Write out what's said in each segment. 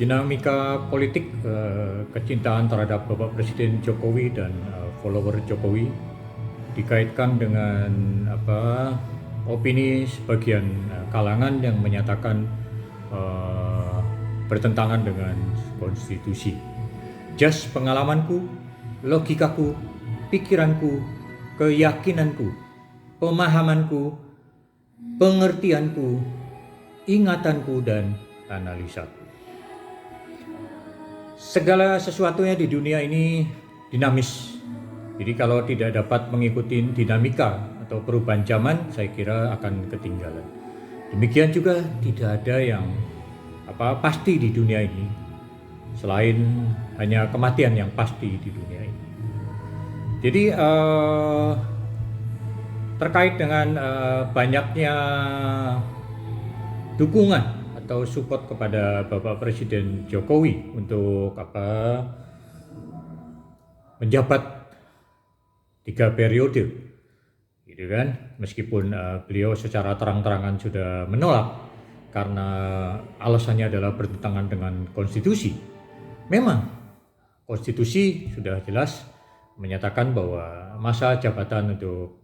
Dinamika politik kecintaan terhadap Bapak Presiden Jokowi dan follower Jokowi dikaitkan dengan opini sebagian kalangan yang menyatakan bertentangan dengan konstitusi. Jas pengalamanku, logikaku, pikiranku, keyakinanku, pemahamanku, pengertianku, ingatanku, dan analisaku. Segala sesuatunya di dunia ini dinamis. Jadi kalau tidak dapat mengikuti dinamika atau perubahan zaman, saya kira akan ketinggalan. Demikian juga tidak ada yang pasti di dunia ini, selain hanya kematian yang pasti di dunia ini. Jadi terkait dengan banyaknya dukungan atau support kepada Bapak Presiden Jokowi untuk menjabat 3 periode, gitu kan? Meskipun beliau secara terang-terangan sudah menolak karena alasannya adalah bertentangan dengan konstitusi. Memang konstitusi sudah jelas menyatakan bahwa masa jabatan untuk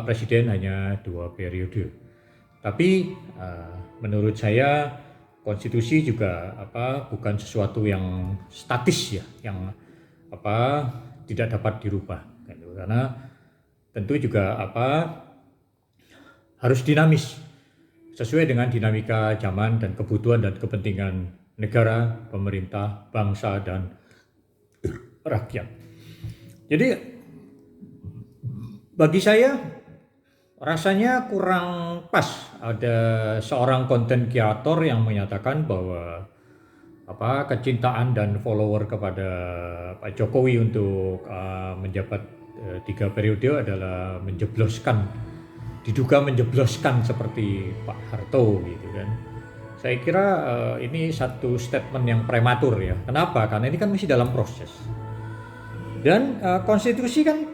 presiden hanya 2 periode. Tapi menurut saya konstitusi juga bukan sesuatu yang statis ya, yang tidak dapat dirubah, gitu. Karena tentu juga harus dinamis sesuai dengan dinamika zaman dan kebutuhan dan kepentingan negara, pemerintah, bangsa, dan rakyat. Jadi bagi saya rasanya kurang pas ada seorang konten kreator yang menyatakan bahwa kecintaan dan follower kepada Pak Jokowi untuk menjabat 3 periode adalah diduga menjebloskan seperti Pak Harto, gitu kan. Saya kira ini satu statement yang prematur ya. Kenapa? Karena ini kan masih dalam proses. Dan konstitusi kan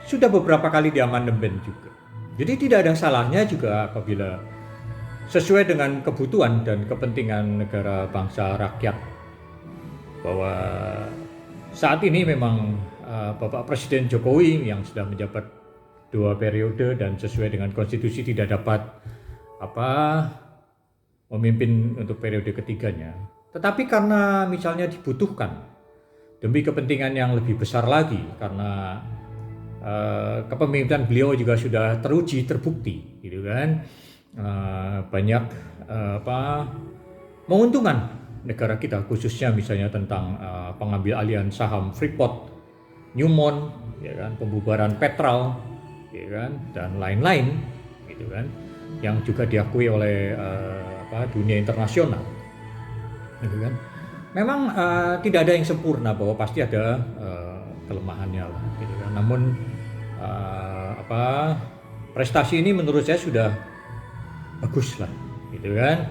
sudah beberapa kali diamandemen juga. Jadi tidak ada salahnya juga apabila sesuai dengan kebutuhan dan kepentingan negara, bangsa, rakyat, bahwa saat ini memang Bapak Presiden Jokowi yang sudah menjabat 2 periode dan sesuai dengan konstitusi tidak dapat memimpin untuk periode ketiganya. Tetapi karena misalnya dibutuhkan demi kepentingan yang lebih besar lagi, karena kepemimpinan beliau juga sudah teruji, terbukti, gitu kan, banyak menguntungkan negara kita, khususnya misalnya tentang pengambil alihan saham Freeport, Newmont, ya kan, pembubaran Petral, ya kan, dan lain-lain, gitu kan, yang juga diakui oleh dunia internasional, gitu kan. Memang tidak ada yang sempurna, bahwa pasti ada kelemahannya lah, gitu kan. Namun prestasi ini menurut saya sudah bagus lah, gitu kan.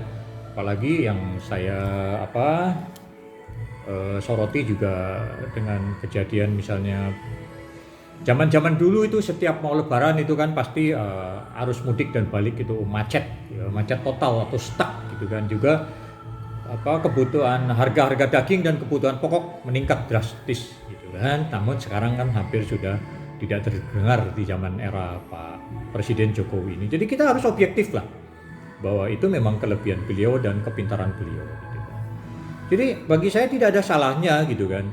Apalagi yang saya soroti juga dengan kejadian misalnya zaman-zaman dulu itu setiap mau lebaran itu kan pasti arus mudik dan balik itu macet total atau stuck, gitu kan. Juga kebutuhan harga daging dan kebutuhan pokok meningkat drastis, gitu kan. Namun sekarang kan hampir sudah tidak terdengar di zaman era Pak Presiden Jokowi ini. Jadi kita harus objektif lah, bahwa itu memang kelebihan beliau dan kepintaran beliau, gitu kan. Jadi bagi saya tidak ada salahnya, gitu kan,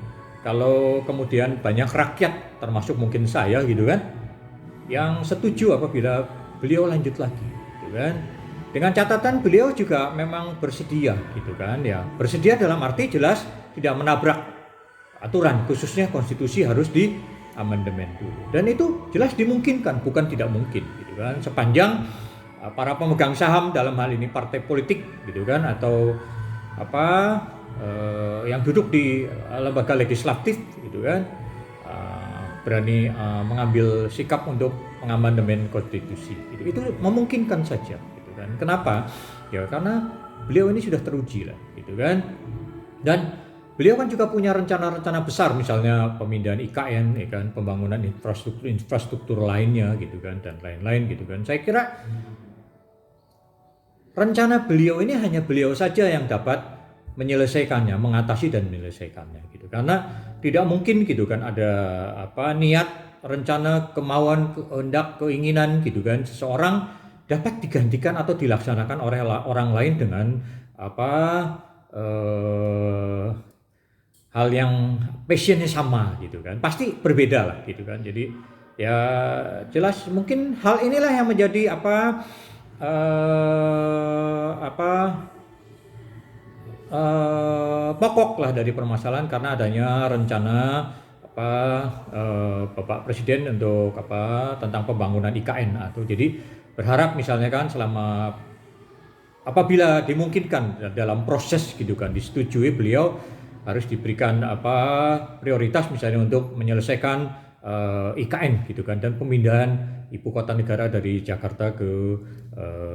kalau kemudian banyak rakyat termasuk mungkin saya, gitu kan, yang setuju apabila beliau lanjut lagi, gitu kan. Dengan catatan beliau juga memang bersedia, gitu kan, ya. Bersedia dalam arti jelas tidak menabrak aturan, khususnya konstitusi harus di amandemen dulu. Dan itu jelas dimungkinkan, bukan tidak mungkin, gitu kan. Sepanjang para pemegang saham dalam hal ini partai politik, gitu kan, atau yang duduk di lembaga legislatif, gitu kan, berani mengambil sikap untuk mengamandemen konstitusi. Itu memungkinkan saja, gitu kan. Kenapa? Ya karena beliau ini sudah teruji lah, gitu kan. Dan beliau kan juga punya rencana-rencana besar, misalnya pemindahan IKN, ya kan, pembangunan infrastruktur lainnya, gitu kan, dan lain-lain, gitu kan. Saya kira rencana beliau ini hanya beliau saja yang dapat menyelesaikannya, mengatasi dan menyelesaikannya gitu. Karena tidak mungkin gitu kan ada niat, rencana, kemauan, kehendak, keinginan gitu kan seseorang dapat digantikan atau dilaksanakan oleh orang lain dengan hal yang passionnya sama gitu kan, pasti berbeda lah gitu kan. Jadi ya jelas mungkin hal inilah yang menjadi pokok lah dari permasalahan, karena adanya rencana Bapak Presiden untuk tentang pembangunan IKN. Atau jadi berharap misalnya kan apabila dimungkinkan dalam proses gitu kan disetujui, beliau harus diberikan prioritas misalnya untuk menyelesaikan IKN gitu kan, dan pemindahan ibu kota negara dari Jakarta ke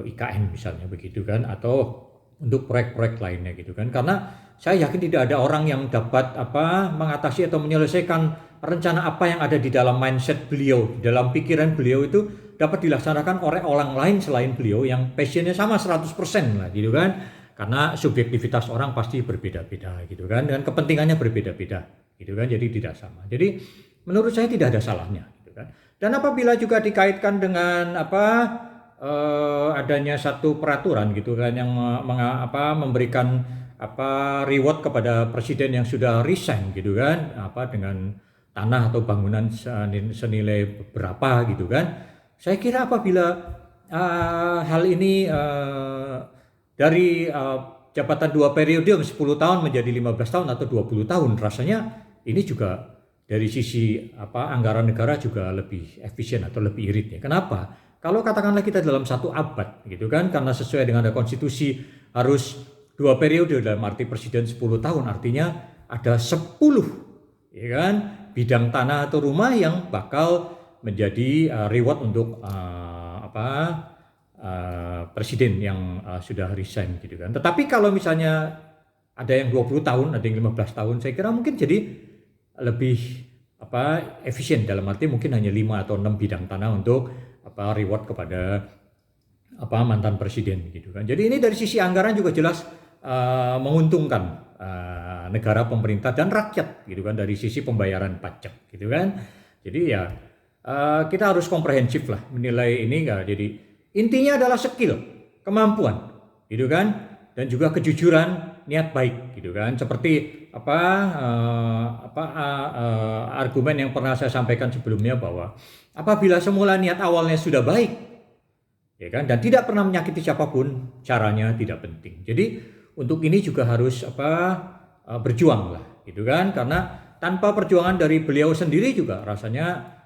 IKN misalnya begitu kan, atau untuk proyek-proyek lainnya gitu kan. Karena saya yakin tidak ada orang yang dapat mengatasi atau menyelesaikan rencana apa yang ada di dalam mindset beliau, dalam pikiran beliau itu dapat dilaksanakan oleh orang lain selain beliau yang passionnya sama 100% lah gitu kan. Karena subjektivitas orang pasti berbeda-beda gitu kan, dan kepentingannya berbeda-beda gitu kan, jadi tidak sama. Jadi menurut saya tidak ada salahnya gitu kan. Dan apabila juga dikaitkan dengan adanya satu peraturan gitu kan yang memberikan reward kepada presiden yang sudah resign gitu kan, dengan tanah atau bangunan senilai berapa gitu kan. Saya kira apabila hal ini dari jabatan 2 periode 10 tahun menjadi 15 tahun atau 20 tahun, rasanya ini juga dari sisi anggaran negara juga lebih efisien atau lebih irit ya. Kenapa? Kalau katakanlah kita dalam 1 abad gitu kan, karena sesuai dengan konstitusi harus 2 periode dalam arti presiden 10 tahun, artinya ada 10 ya kan bidang tanah atau rumah yang bakal menjadi reward untuk presiden yang sudah resign gitu kan. Tetapi kalau misalnya ada yang 20 tahun, ada yang 15 tahun, saya kira mungkin jadi lebih efisien, dalam arti mungkin hanya 5 atau 6 bidang tanah untuk reward kepada mantan presiden gitu kan. Jadi ini dari sisi anggaran juga jelas menguntungkan negara, pemerintah dan rakyat gitu kan, dari sisi pembayaran pajak gitu kan. Jadi ya kita harus komprehensif lah menilai ini enggak. Jadi intinya adalah skill, kemampuan gitu kan, dan juga kejujuran, niat baik gitu kan. Seperti argumen yang pernah saya sampaikan sebelumnya, bahwa apabila semula niat awalnya sudah baik ya kan, dan tidak pernah menyakiti siapapun, caranya tidak penting. Jadi untuk ini juga harus berjuang lah gitu kan, karena tanpa perjuangan dari beliau sendiri juga rasanya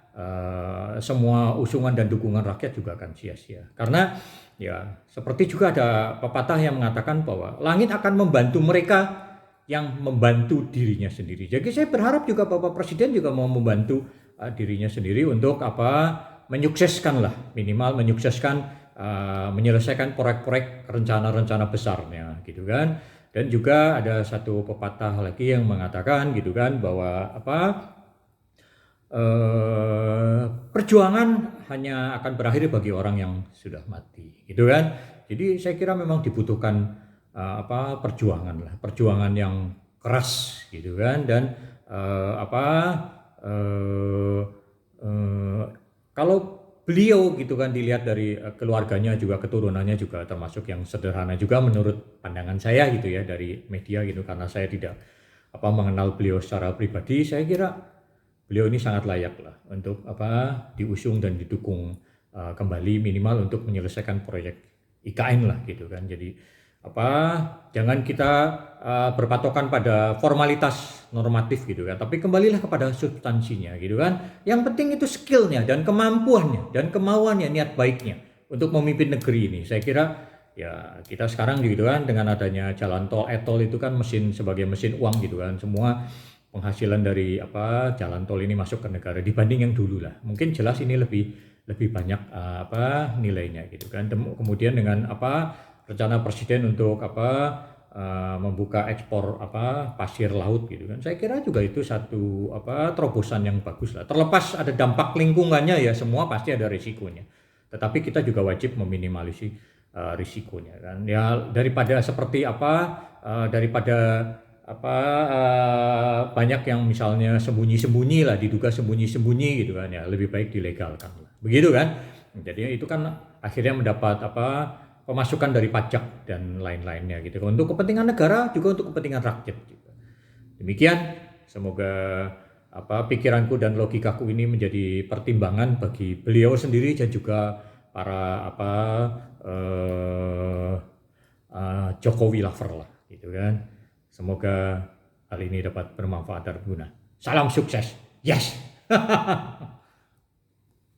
semua usungan dan dukungan rakyat juga akan sia-sia. Karena ya seperti juga ada pepatah yang mengatakan bahwa langit akan membantu mereka yang membantu dirinya sendiri. Jadi saya berharap juga Bapak Presiden juga mau membantu dirinya sendiri untuk menyukseskan lah, minimal menyukseskan menyelesaikan proyek-proyek rencana-rencana besarnya gitu kan. Dan juga ada satu pepatah lagi yang mengatakan gitu kan, bahwa perjuangan hanya akan berakhir bagi orang yang sudah mati gitu kan. Jadi saya kira memang dibutuhkan perjuangan lah, perjuangan yang keras gitu kan. Dan kalau beliau gitu kan dilihat dari keluarganya juga, keturunannya juga termasuk yang sederhana juga menurut pandangan saya gitu ya, dari media gitu. Karena saya tidak mengenal beliau secara pribadi, saya kira beliau ini sangat layak lah untuk diusung dan didukung kembali, minimal untuk menyelesaikan proyek IKN lah gitu kan. Jadi jangan kita berpatokan pada formalitas normatif gitu kan, tapi kembalilah kepada substansinya gitu kan. Yang penting itu skillnya dan kemampuannya dan kemauannya, niat baiknya untuk memimpin negeri ini. Saya kira ya kita sekarang gitu kan, dengan adanya jalan tol, e-tol itu kan sebagai mesin uang gitu kan. Semua penghasilan dari jalan tol ini masuk ke negara dibanding yang dulu lah. Mungkin jelas ini lebih banyak nilainya gitu kan. Kemudian dengan rencana presiden untuk membuka ekspor pasir laut gitu kan. Saya kira juga itu satu terobosan yang bagus lah. Terlepas ada dampak lingkungannya ya, semua pasti ada risikonya. Tetapi kita juga wajib meminimalisir risikonya kan. Ya daripada seperti apa, daripada apa, banyak yang misalnya sembunyi-sembunyi lah, diduga sembunyi-sembunyi gitu kan, ya lebih baik dilegalkan lah. Begitu kan. Jadi itu kan akhirnya mendapat apa, pemasukan dari pajak dan lain-lainnya gitu. Untuk kepentingan negara juga untuk kepentingan rakyat gitu. Demikian, semoga apa pikiranku dan logikaku ini menjadi pertimbangan bagi beliau sendiri dan juga para apa Jokowi lover lah gitu kan. Semoga hal ini dapat bermanfaat dan berguna. Salam sukses. Yes.